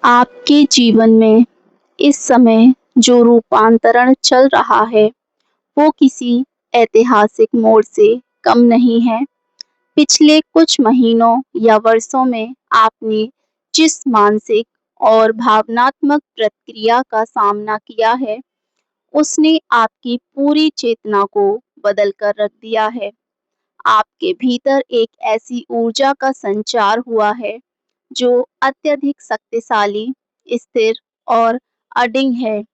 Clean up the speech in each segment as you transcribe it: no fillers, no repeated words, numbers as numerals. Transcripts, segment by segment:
आपके जीवन में इस समय जो रूपांतरण चल रहा है, वो किसी ऐतिहासिक मोड़ से कम नहीं है। पिछले कुछ महीनों या वर्षों में आपने जिस मानसिक और भावनात्मक प्रक्रिया का सामना किया है, उसने आपकी पूरी चेतना को बदल कर रख दिया है। आपके भीतर एक ऐसी ऊर्जा का संचार हुआ है जो अत्यधिक शक्तिशाली, स्थिर और अडिग है।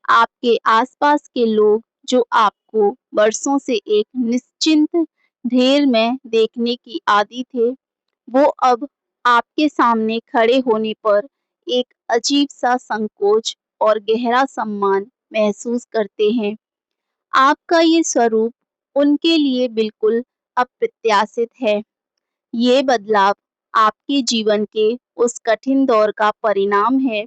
आपके आसपास के लोग जो आपको वर्षों से एक निश्चिंत ढेर में देखने की आदी थे, वो अब आपके सामने खड़े होने पर एक अजीब सा संकोच और गहरा सम्मान महसूस करते हैं। आपका ये स्वरूप उनके लिए बिल्कुल अप्रत्याशित है। ये बदलाव आपके जीवन के उस कठिन दौर का परिणाम है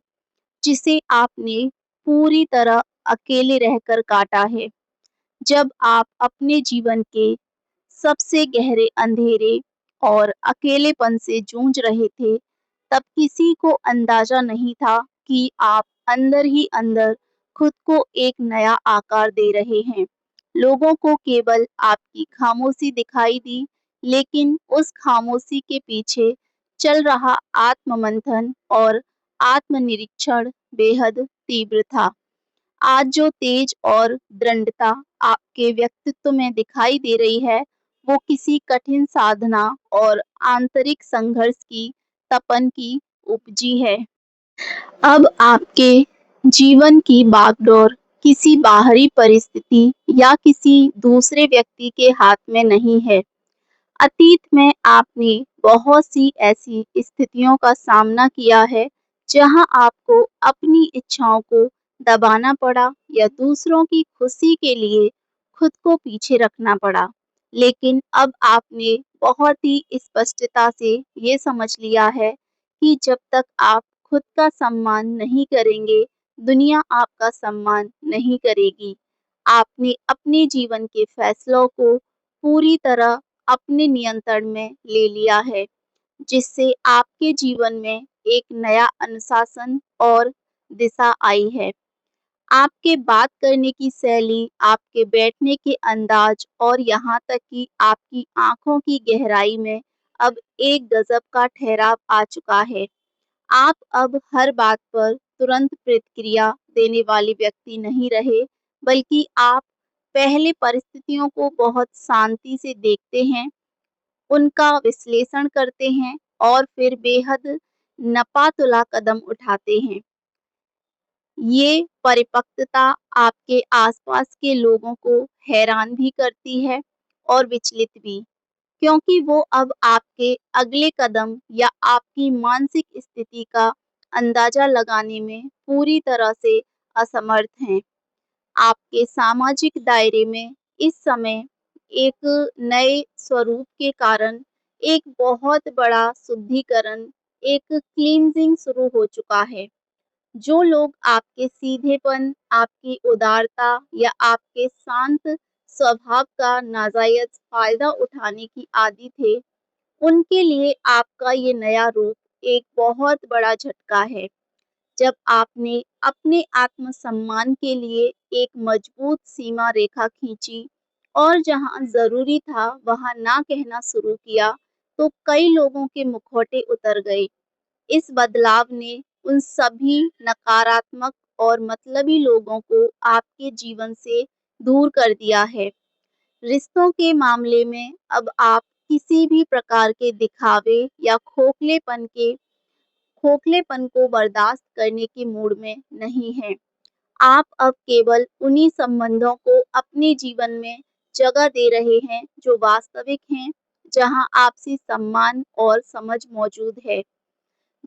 जिसे आपने पूरी तरह अकेले रहकर काटा है। जब आप अपने जीवन के सबसे गहरे अंधेरे और अकेलेपन से जूझ रहे थे, तब किसी को अंदाजा नहीं था कि आप अंदर ही अंदर खुद को एक नया आकार दे रहे हैं। लोगों को केवल आपकी खामोशी दिखाई दी, लेकिन उस खामोशी के पीछे चल रहा आत्ममंथन और आत्मनिरीक्षण बेहद तीव्र था। आज जो तेज और दृढ़ता आपके व्यक्तित्व में दिखाई दे रही है, वो किसी कठिन साधना और आंतरिक संघर्ष की तपन की उपजी है। अब आपके जीवन की बागडोर किसी बाहरी परिस्थिति या किसी दूसरे व्यक्ति के हाथ में नहीं है। अतीत में आपने बहुत सी ऐसी स्थितियों का सामना किया है जहां आपको अपनी इच्छाओं को दबाना पड़ा या दूसरों की खुशी के लिए खुद को पीछे रखना पड़ा। लेकिन अब आपने बहुत ही स्पष्टता से ये समझ लिया है कि जब तक आप खुद का सम्मान नहीं करेंगे, दुनिया आपका सम्मान नहीं करेगी। आपने अपने जीवन के फैसलों को पूरी तरह अपने नियंत्रण में ले लिया है, जिससे आपके जीवन में एक नया अनुशासन और दिशा आई है। आपके बात करने की शैली, आपके बैठने के अंदाज और यहाँ तक कि आपकी आंखों की गहराई में अब एक गजब का ठहराव आ चुका है। आप अब हर बात पर तुरंत प्रतिक्रिया देने वाले व्यक्ति नहीं रहे, बल्कि आप पहले परिस्थितियों को बहुत शांति से देखते हैं, उनका विश्लेषण करते हैं और फिर बेहद नपातुला कदम उठाते हैं। ये परिपक्वता आपके आसपास के लोगों को हैरान भी करती है और विचलित भी, क्योंकि वो अब आपके अगले कदम या आपकी मानसिक स्थिति का अंदाजा लगाने में पूरी तरह से असमर्थ हैं। आपके सामाजिक दायरे में इस समय एक नए स्वरूप के कारण एक बहुत बड़ा शुद्धिकरण, एक क्लींजिंग शुरू हो चुका है। जो लोग आपके सीधेपन, आपकी उदारता या आपके शांत स्वभाव का नाजायज फायदा उठाने की आदी थे, उनके लिए आपका ये नया रूप एक बहुत बड़ा झटका है। जब आपने अपने आत्मसम्मान के लिए एक मजबूत सीमा रेखा खींची और जहां जरूरी था वहां ना कहना शुरू किया, तो कई लोगों के मुखौटे उतर गए। इस बदलाव ने उन सभी नकारात्मक और मतलबी लोगों को आपके जीवन से दूर कर दिया है। रिश्तों के मामले में अब आप किसी भी प्रकार के दिखावे या खोखलेपन को बर्दाश्त करने के मूड में नहीं हैं। आप अब केवल उन्हीं संबंधों को अपने जीवन में जगह दे रहे हैं जो वास्तविक हैं, जहां आपसी सम्मान और समझ मौजूद है।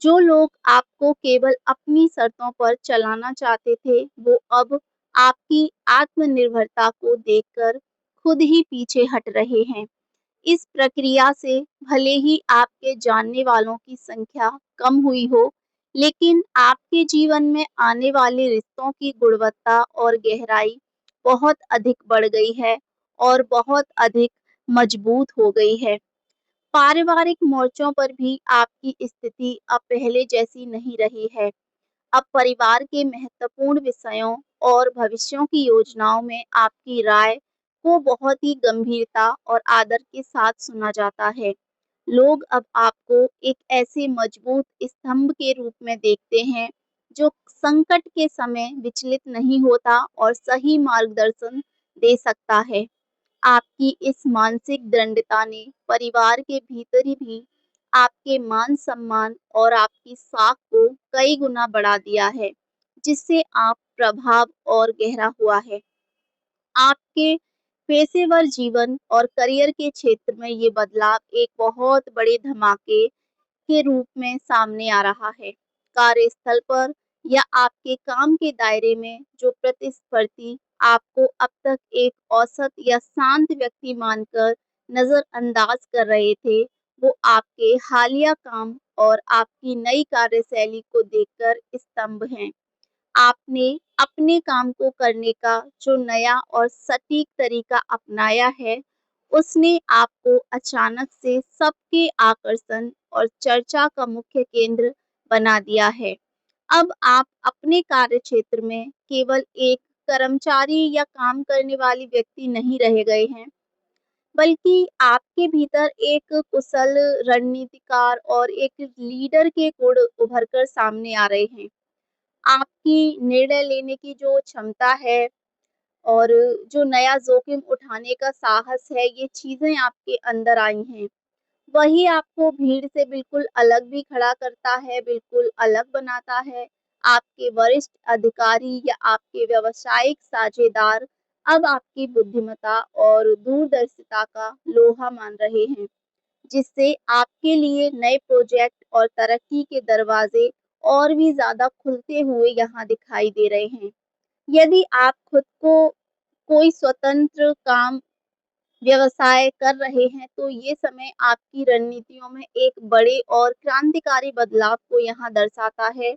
जो लोग आपको केवल अपनी शर्तों पर चलाना चाहते थे, वो अब आपकी आत्मनिर्भरता को देखकर खुद ही पीछे हट रहे हैं। इस प्रक्रिया से भले ही आपके जानने वालों की संख्या कम हुई हो, लेकिन आपके जीवन में आने वाले रिश्तों की गुणवत्ता और गहराई बहुत अधिक बढ़ गई है और बहुत अधिक मजबूत हो गई है। पारिवारिक मोर्चों पर भी आपकी स्थिति अब पहले जैसी नहीं रही है। अब परिवार के महत्वपूर्ण विषयों और भविष्यों की योजनाओं में आपकी राय को बहुत ही गंभीरता और आदर के साथ सुना जाता है। लोग अब आपको एक ऐसे मजबूत स्तंभ के रूप में देखते हैं, जो संकट के समय विचलित नहीं होता और सही मार्गदर्शन दे सकता है। आपकी इस मानसिक दृढ़ता ने परिवार के भीतर ही भी आपके मान-सम्मान और आपकी साख को कई गुना बढ़ा दिया है, जिससे आप प्रभाव और गहरा हुआ है। आपके पेशेवर जीवन और करियर के क्षेत्र में ये बदलाव एक बहुत बड़े धमाके के रूप में सामने आ रहा है। कार्यस्थल पर या आपके काम के दायरे में जो प्रतिस्पर्धी आपको अब तक एक औसत या शांत व्यक्ति मानकर नज़रअंदाज कर रहे थे, वो आपके हालिया काम और आपकी नई कार्यशैली को देखकर स्तंभ हैं। आपने अपने काम को करने का जो नया और सटीक तरीका अपनाया है, उसने आपको अचानक से सबके आकर्षण और चर्चा का मुख्य केंद्र बना दिया है। अब आप अपने कार्यक्षेत्र में केवल एक कर्मचारी या काम करने वाली व्यक्ति नहीं रह गए हैं, बल्कि आपके भीतर एक कुशल रणनीतिकार और एक लीडर के गुण उभर कर सामने आ रहे हैं। आपकी निर्णय लेने की जो क्षमता है और जो नया जोखिम उठाने का साहस है, ये चीज़ें आपके अंदर आई हैं। वही आपको भीड़ से बिल्कुल अलग भी खड़ा करता है, बिल्कुल अलग बनाता है। आपके वरिष्ठ अधिकारी या आपके व्यावसायिक साझेदार अब आपकी बुद्धिमत्ता और दूरदर्शिता का लोहा मान रहे हैं, जिससे आपके लिए नए प्रोजेक्ट और तरक्की के दरवाजे और भी ज़्यादा खुलते हुए यहाँ दिखाई दे रहे हैं। यदि आप खुद को कोई स्वतंत्र काम व्यवसाय कर रहे हैं, तो ये समय आपकी रणनीतियों में एक बड़े और क्रांतिकारी बदलाव को यहाँ दर्शाता है।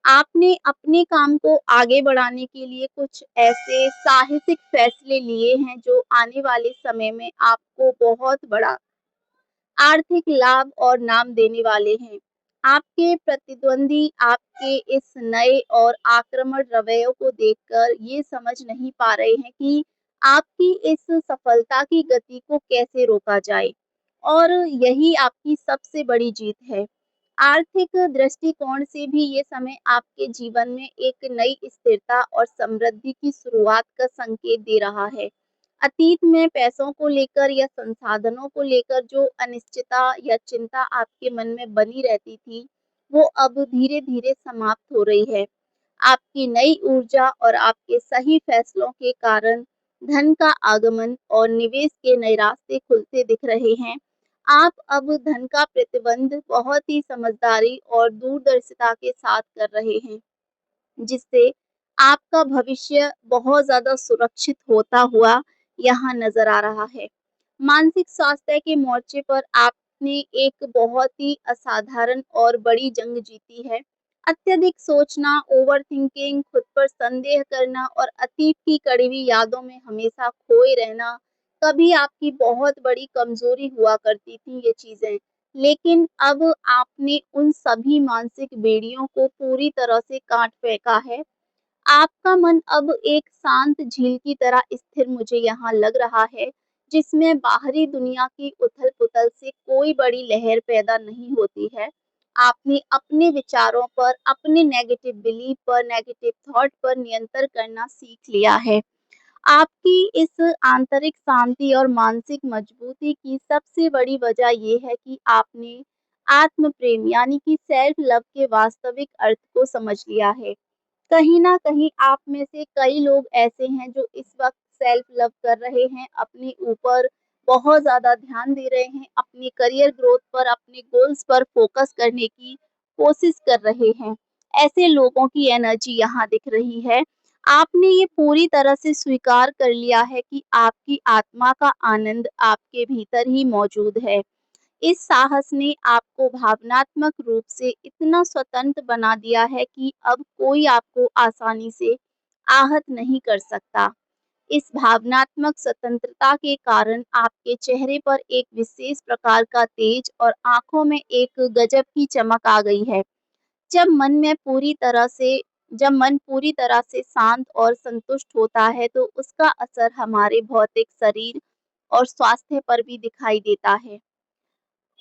आपने अपने काम को आगे बढ़ाने के लिए कुछ ऐसे साहसिक फैसले लिए हैं, जो आने वाले समय में आपको बहुत बड़ा आर्थिक लाभ और नाम देने वाले हैं। आपके प्रतिद्वंदी आपके इस नए और आक्रामक रवैयों को देखकर ये समझ नहीं पा रहे हैं कि आपकी इस सफलता की गति को कैसे रोका जाए, और यही आपकी सबसे बड़ी जीत है। आर्थिक दृष्टिकोण से भी ये समय आपके जीवन में एक नई स्थिरता और समृद्धि की शुरुआत का संकेत दे रहा है। अतीत में पैसों को लेकर या संसाधनों को लेकर जो अनिश्चितता या चिंता आपके मन में बनी रहती थी, वो अब धीरे-धीरे समाप्त हो रही है। आपकी नई ऊर्जा और आपके सही फैसलों के कारण धन का आगमन और निवेश के नए रास्ते खुलते दिख रहे हैं। आप अब धन का प्रबंधन बहुत ही समझदारी और दूरदर्शिता के साथ कर रहे हैं, जिससे आपका भविष्य बहुत ज़्यादा सुरक्षित होता हुआ यहाँ नज़र आ रहा है। मानसिक स्वास्थ्य के मोर्चे पर आपने एक बहुत ही असाधारण और बड़ी जंग जीती है। अत्यधिक सोचना, ओवरथिंकिंग, खुद पर संदेह करना और अतीत की कड़वी यादों में हमेशा खोए रहना, कभी आपकी बहुत बड़ी कमज़ोरी हुआ करती थी ये चीज़ें। लेकिन अब आपने उन सभी मानसिक बेड़ियों को पूरी तरह से काट फेंका है। आपका मन अब एक शांत झील की तरह स्थिर मुझे यहाँ लग रहा है, जिसमें बाहरी दुनिया की उथल-पुथल से कोई बड़ी लहर पैदा नहीं होती है। आपने अपने विचारों पर, अपने नेगेटिव बिलीफ पर, नेगेटिव थॉट पर नियंत्रण करना सीख लिया है। आपकी इस आंतरिक शांति और मानसिक मजबूती की सबसे बड़ी वजह ये है कि आपने आत्म प्रेम यानी कि सेल्फ लव के वास्तविक अर्थ को समझ लिया है। कहीं न कहीं आप में से कई लोग ऐसे हैं जो इस वक़्त सेल्फ लव कर रहे हैं, अपने ऊपर बहुत ज़्यादा ध्यान दे रहे हैं, अपनी करियर ग्रोथ पर, अपने गोल्स पर फ़ोकस करने की कोशिश कर रहे हैं। ऐसे लोगों की एनर्जी यहाँ दिख रही है। आपने ये पूरी तरह से स्वीकार कर लिया है कि आपकी आत्मा का आनंद आपके भीतर ही मौजूद है। इस साहस ने आपको भावनात्मक रूप से इतना स्वतंत्र बना दिया है कि अब कोई आपको आसानी से आहत नहीं कर सकता। इस भावनात्मक स्वतंत्रता के कारण आपके चेहरे पर एक विशेष प्रकार का तेज और आँखों में एक गजब की चमक आ गई है। जब मन में पूरी तरह से जब मन पूरी तरह से शांत और संतुष्ट होता है, तो उसका असर हमारे भौतिक शरीर और स्वास्थ्य पर भी दिखाई देता है।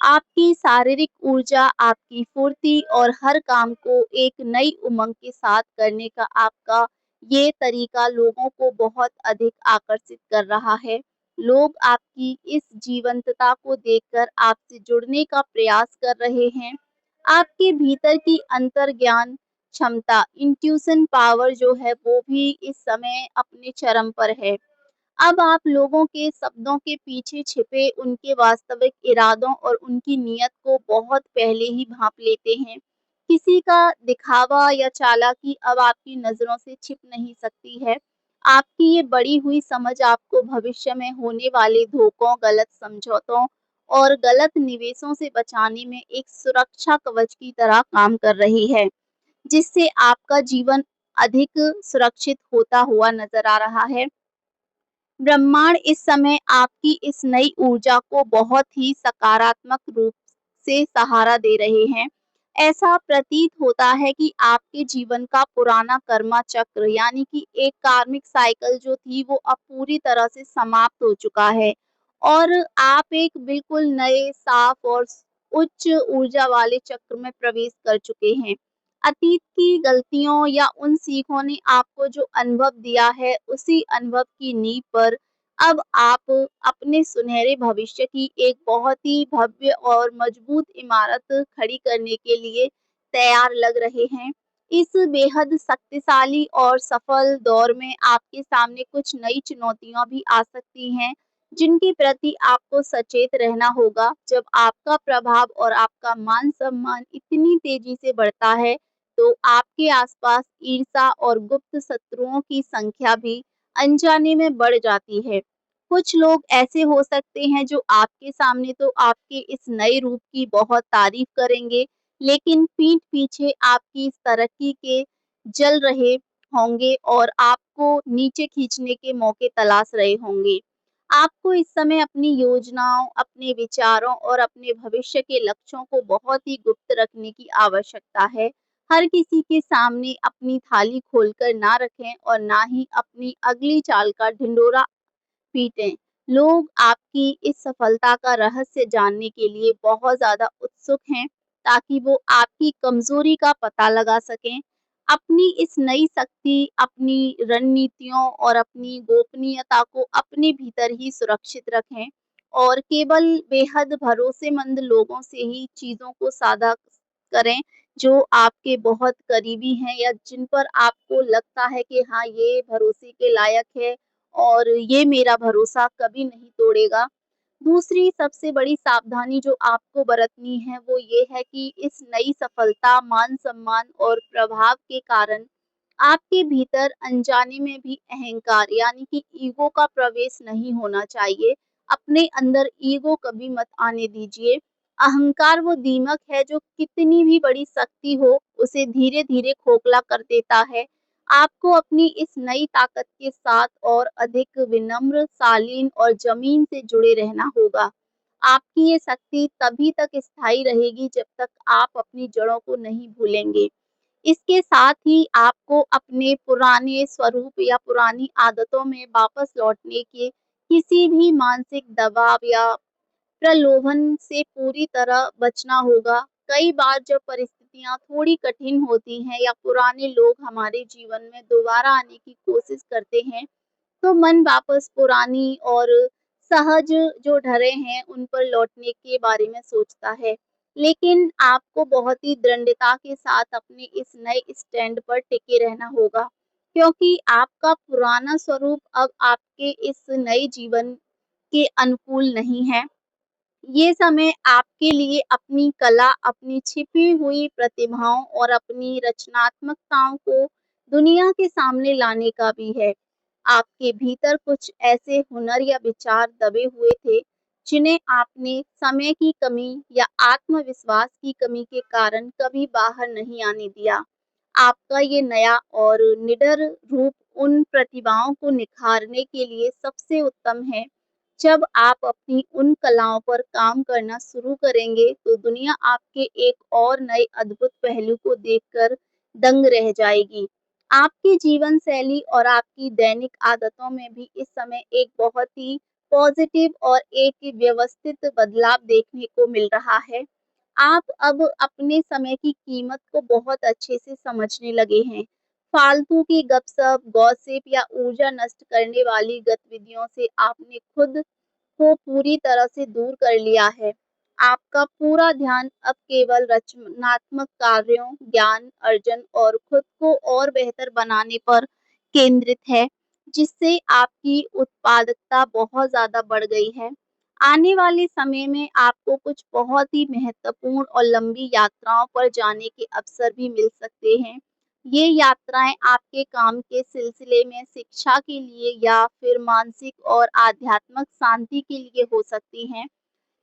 आपकी शारीरिक ऊर्जा, आपकी फुर्ती और हर काम को एक नई उमंग के साथ करने का आपका ये तरीका लोगों को बहुत अधिक आकर्षित कर रहा है। लोग आपकी इस जीवंतता को देखकर आपसे जुड़ने का प्रयास कर रहे हैं। आपके भीतर की अंतर्ज्ञान क्षमता, इंट्यूशन पावर जो है वो भी इस समय अपने चरम पर है। अब आप लोगों के शब्दों के पीछे छिपे उनके वास्तविक इरादों और उनकी नीयत को बहुत पहले ही भांप लेते हैं। किसी का दिखावा या चालाकी अब आपकी नज़रों से छिप नहीं सकती है। आपकी ये बढ़ी हुई समझ आपको भविष्य में होने वाले धोखों, गलत समझौतों और गलत निवेशों से बचाने में एक सुरक्षा कवच की तरह काम कर रही है, जिससे आपका जीवन अधिक सुरक्षित होता हुआ नजर आ रहा है। ब्रह्मांड इस समय आपकी इस नई ऊर्जा को बहुत ही सकारात्मक रूप से सहारा दे रहे हैं। ऐसा प्रतीत होता है कि आपके जीवन का पुराना कर्मा चक्र यानी कि एक कार्मिक साइकिल जो थी वो अब पूरी तरह से समाप्त हो चुका है और आप एक बिल्कुल नए, साफ और उच्च ऊर्जा वाले चक्र में प्रवेश कर चुके हैं। अतीत की गलतियों या उन सीखों ने आपको जो अनुभव दिया है, उसी अनुभव की नींव पर अब आप अपने सुनहरे भविष्य की एक बहुत ही भव्य और मजबूत इमारत खड़ी करने के लिए तैयार लग रहे हैं। इस बेहद शक्तिशाली और सफल दौर में आपके सामने कुछ नई चुनौतियां भी आ सकती हैं, जिनके प्रति आपको सचेत रहना होगा। जब आपका प्रभाव और आपका मान-सम्मान इतनी तेजी से बढ़ता है, तो आपके आसपास ईर्ष्या और गुप्त शत्रुओं की संख्या भी अनजाने में बढ़ जाती है। कुछ लोग ऐसे हो सकते हैं जो आपके सामने तो आपके इस नए रूप की बहुत तारीफ करेंगे, लेकिन पीठ पीछे आपकी इस तरक्की के जल रहे होंगे और आपको नीचे खींचने के मौके तलाश रहे होंगे। आपको इस समय अपनी योजनाओं, अपने विचारों और अपने भविष्य के लक्ष्यों को बहुत ही गुप्त रखने की आवश्यकता है। हर किसी के सामने अपनी थाली खोलकर ना रखें और ना ही अपनी अगली चाल का ढिंढोरा पीटें। लोग आपकी इस सफलता का रहस्य जानने के लिए बहुत ज़्यादा उत्सुक हैं, ताकि वो आपकी कमज़ोरी का पता लगा सकें। अपनी इस नई शक्ति, अपनी रणनीतियों और अपनी गोपनीयता को अपने भीतर ही सुरक्षित रखें और केवल बेहद भरोसेमंद लोगों से ही चीज़ों को साझा करें, जो आपके बहुत करीबी हैं या जिन पर आपको लगता है कि हाँ, ये भरोसे के लायक है और ये मेरा भरोसा कभी नहीं तोड़ेगा। दूसरी सबसे बड़ी सावधानी जो आपको बरतनी है वो ये है कि इस नई सफलता, मान-सम्मान और प्रभाव के कारण आपके भीतर अनजाने में भी अहंकार यानी कि ईगो का प्रवेश नहीं होना चाहिए। अपने अंदर ईगो कभी मत आने दीजिए। अहंकार वो दीमक है जो कितनी भी बड़ी शक्ति हो, उसे धीरे-धीरे खोखला कर देता है। आपको अपनी इस नई ताकत के साथ और अधिक विनम्र, शालीन और ज़मीन से जुड़े रहना होगा। आपकी ये शक्ति तभी तक स्थायी रहेगी जब तक आप अपनी जड़ों को नहीं भूलेंगे। इसके साथ ही आपको अपने पुराने स्वरूप या पुरानी आदतों में वापस लौटने के किसी भी मानसिक दबाव या प्रलोभन से पूरी तरह बचना होगा। कई बार जब परिस्थितियाँ थोड़ी कठिन होती हैं या पुराने लोग हमारे जीवन में दोबारा आने की कोशिश करते हैं, तो मन वापस पुरानी और सहज जो ढर्रे हैं, उन पर लौटने के बारे में सोचता है। लेकिन आपको बहुत ही दृढ़ता के साथ अपने इस नए स्टैंड पर टिके रहना होगा, क्योंकि आपका पुराना स्वरूप अब आपके इस नए जीवन के अनुकूल नहीं है। ये समय आपके लिए अपनी कला, अपनी छिपी हुई प्रतिभाओं और अपनी रचनात्मकताओं को दुनिया के सामने लाने का भी है। आपके भीतर कुछ ऐसे हुनर या विचार दबे हुए थे, जिन्हें आपने समय की कमी या आत्मविश्वास की कमी के कारण कभी बाहर नहीं आने दिया। आपका ये नया और निडर रूप उन प्रतिभाओं को निखारने के लिए सबसे उत्तम है। जब आप अपनी उन कलाओं पर काम करना शुरू करेंगे, तो दुनिया आपके एक और नए अद्भुत पहलू को देखकर दंग रह जाएगी। आपकी जीवन शैली और आपकी दैनिक आदतों में भी इस समय एक बहुत ही पॉजिटिव और एक व्यवस्थित बदलाव देखने को मिल रहा है। आप अब अपने समय की कीमत को बहुत अच्छे से समझने लगे हैं। फालतू की गपशप, गॉसिप या ऊर्जा नष्ट करने वाली गतिविधियों से आपने खुद को पूरी तरह से दूर कर लिया है। आपका पूरा ध्यान अब केवल रचनात्मक कार्यों, ज्ञान अर्जन और खुद को और बेहतर बनाने पर केंद्रित है, जिससे आपकी उत्पादकता बहुत ज़्यादा बढ़ गई है। आने वाले समय में आपको कुछ बहुत ही महत्वपूर्ण और लंबी यात्राओं पर जाने के अवसर भी मिल सकते हैं। ये यात्राएँ आपके काम के सिलसिले में, शिक्षा के लिए या फिर मानसिक और आध्यात्मिक शांति के लिए हो सकती हैं।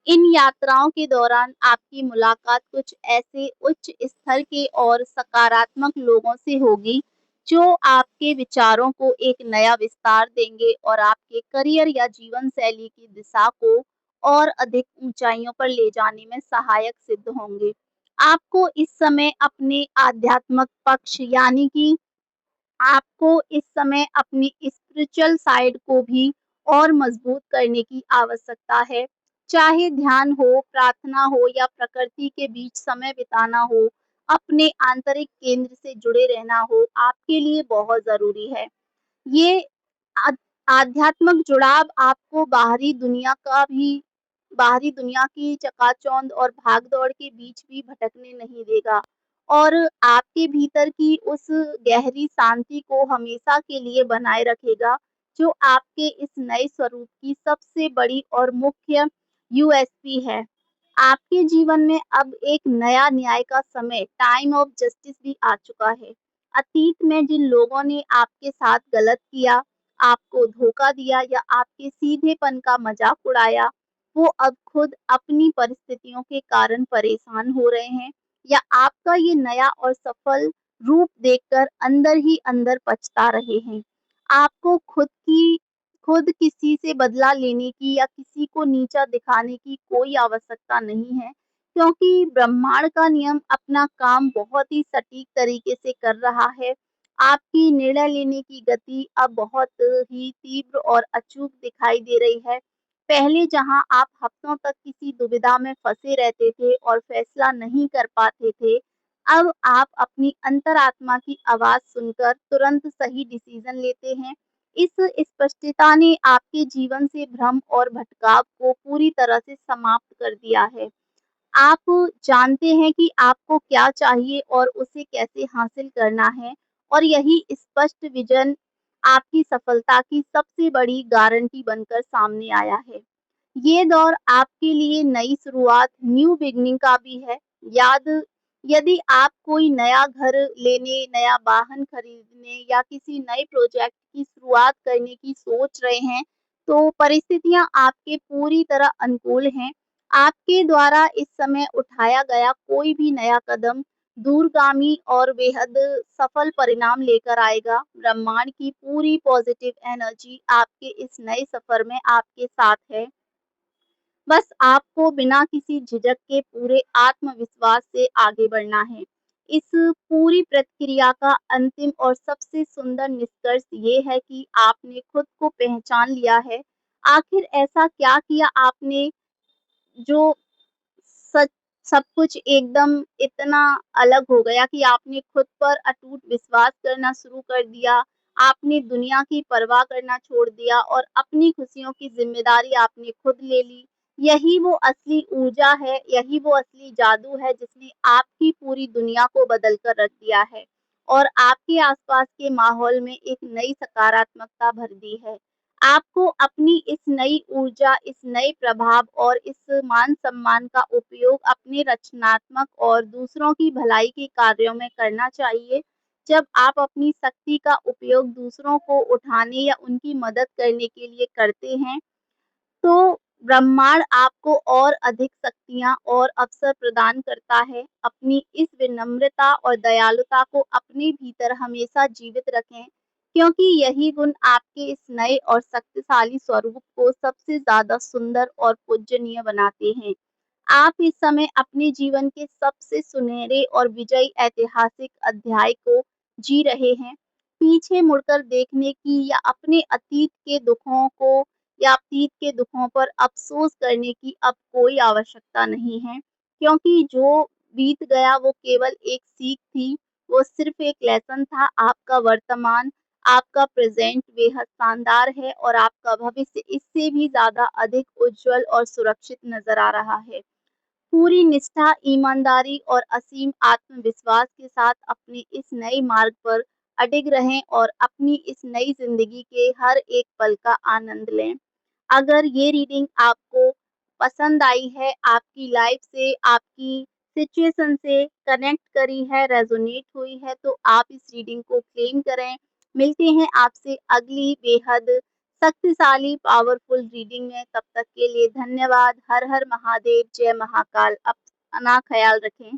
इन यात्राओं के दौरान आपकी मुलाकात कुछ ऐसे उच्च स्तर के और सकारात्मक लोगों से होगी, जो आपके विचारों को एक नया विस्तार देंगे और आपके करियर या जीवन शैली की दिशा को और अधिक ऊंचाइयों पर ले जाने में सहायक सिद्ध होंगे। आपको इस समय अपने आध्यात्मिक पक्ष यानी कि आपको इस समय अपनी स्पिरिचुअल साइड को भी और मजबूत करने की आवश्यकता है। चाहे ध्यान हो, प्रार्थना हो या प्रकृति के बीच समय बिताना हो, अपने आंतरिक केंद्र से जुड़े रहना हो, आपके लिए बहुत ज़रूरी है। ये आध आध्यात्मिक जुड़ाव आपको बाहरी दुनिया की चकाचौंध और भाग-दौड़ के बीच भी भटकने नहीं देगा और आपके भीतर की उस गहरी शांति को हमेशा के लिए बनाए रखेगा, जो आपके इस नए स्वरूप की सबसे बड़ी और मुख्य यूएसपी है। आपके जीवन में अब एक नया न्याय का समय, टाइम ऑफ जस्टिस भी आ चुका है। अतीत में जिन लोगों ने आपके साथ गलत किया, आपको धोखा दिया या आपके सीधेपन का मजाक उड़ाया, वो अब खुद अपनी परिस्थितियों के कारण परेशान हो रहे हैं या आपका ये नया और सफल रूप देखकर अंदर ही अंदर पछता रहे हैं। आपको खुद किसी से बदला लेने की या किसी को नीचा दिखाने की कोई आवश्यकता नहीं है, क्योंकि ब्रह्मांड का नियम अपना काम बहुत ही सटीक तरीके से कर रहा है। आपकी निर्णय लेने की गति अब बहुत ही तीव्र और अचूक दिखाई दे रही है। पहले जहां आप हफ्तों तक किसी दुविधा में फंसे रहते थे और फैसला नहीं कर पाते थे, अब आप अपनी अंतरात्मा की आवाज़ सुनकर तुरंत सही डिसीजन लेते हैं। इस स्पष्टता ने आपके जीवन से भ्रम और भटकाव को पूरी तरह से समाप्त कर दिया है। आप जानते हैं कि आपको क्या चाहिए और उसे कैसे हासिल करना है और यही स्पष्ट विज़न आपकी सफलता की सबसे बड़ी गारंटी बनकर सामने आया है। ये दौर आपके लिए नई शुरुआत, न्यू बिगिनिंग का भी है। याद यदि आप कोई नया घर लेने, नया वाहन खरीदने या किसी नए प्रोजेक्ट की शुरुआत करने की सोच रहे हैं, तो परिस्थितियां आपके पूरी तरह अनुकूल हैं। आपके द्वारा इस समय उठाया गया कोई भी नया कदम दूरगामी और बेहद सफल परिणाम लेकर आएगा। ब्रह्मांड की पूरी पॉजिटिव एनर्जी आपके इस नए सफर में आपके साथ है। बस आपको बिना किसी झिझक के पूरे आत्मविश्वास से आगे बढ़ना है। इस पूरी प्रक्रिया का अंतिम और सबसे सुंदर निष्कर्ष ये है कि आपने खुद को पहचान लिया है। आखिर ऐसा क्या किया आपने जो सच सब कुछ एकदम इतना अलग हो गया कि आपने खुद पर अटूट विश्वास करना शुरू कर दिया, आपने दुनिया की परवाह करना छोड़ दिया और अपनी खुशियों की ज़िम्मेदारी आपने खुद ले ली। यही वो असली ऊर्जा है, यही वो असली जादू है जिसने आपकी पूरी दुनिया को बदल कर रख दिया है और आपके आसपास के माहौल में एक नई सकारात्मकता भर दी है। आपको अपनी इस नई ऊर्जा, इस नए प्रभाव और इस मान-सम्मान का उपयोग अपने रचनात्मक और दूसरों की भलाई के कार्यों में करना चाहिए। जब आप अपनी शक्ति का उपयोग दूसरों को उठाने या उनकी मदद करने के लिए करते हैं, तो ब्रह्मांड आपको और अधिक शक्तियाँ और अवसर प्रदान करता है। अपनी इस विनम्रता और दयालुता को अपने भीतर हमेशा जीवित रखें। क्योंकि यही गुण आपके इस नए और शक्तिशाली स्वरूप को सबसे ज़्यादा सुंदर और पूजनीय बनाते हैं। आप इस समय अपने जीवन के सबसे सुनहरे और विजयी ऐतिहासिक अध्याय को जी रहे हैं। पीछे मुड़कर देखने की या अतीत के दुखों पर अफ़सोस करने की अब कोई आवश्यकता नहीं है, क्योंकि जो बीत गया वो केवल एक सीख थी, वो सिर्फ़ एक लेसन था। आपका वर्तमान, आपका प्रेज़ेंट बेहद शानदार है और आपका भविष्य इससे भी ज़्यादा अधिक उज्ज्वल और सुरक्षित नज़र आ रहा है। पूरी निष्ठा, ईमानदारी और असीम आत्मविश्वास के साथ अपने इस नए मार्ग पर अडिग रहें और अपनी इस नई ज़िंदगी के हर एक पल का आनंद लें। अगर ये रीडिंग आपको पसंद आई है, आपकी लाइफ से, आपकी सिचुएशन से कनेक्ट करी है, रेज़ोनेट हुई है, तो आप इस रीडिंग को क्लेम करें। मिलते हैं आपसे अगली बेहद शक्तिशाली पावरफुल रीडिंग में। तब तक के लिए धन्यवाद। हर हर महादेव, जय महाकाल। अपना ख्याल रखें।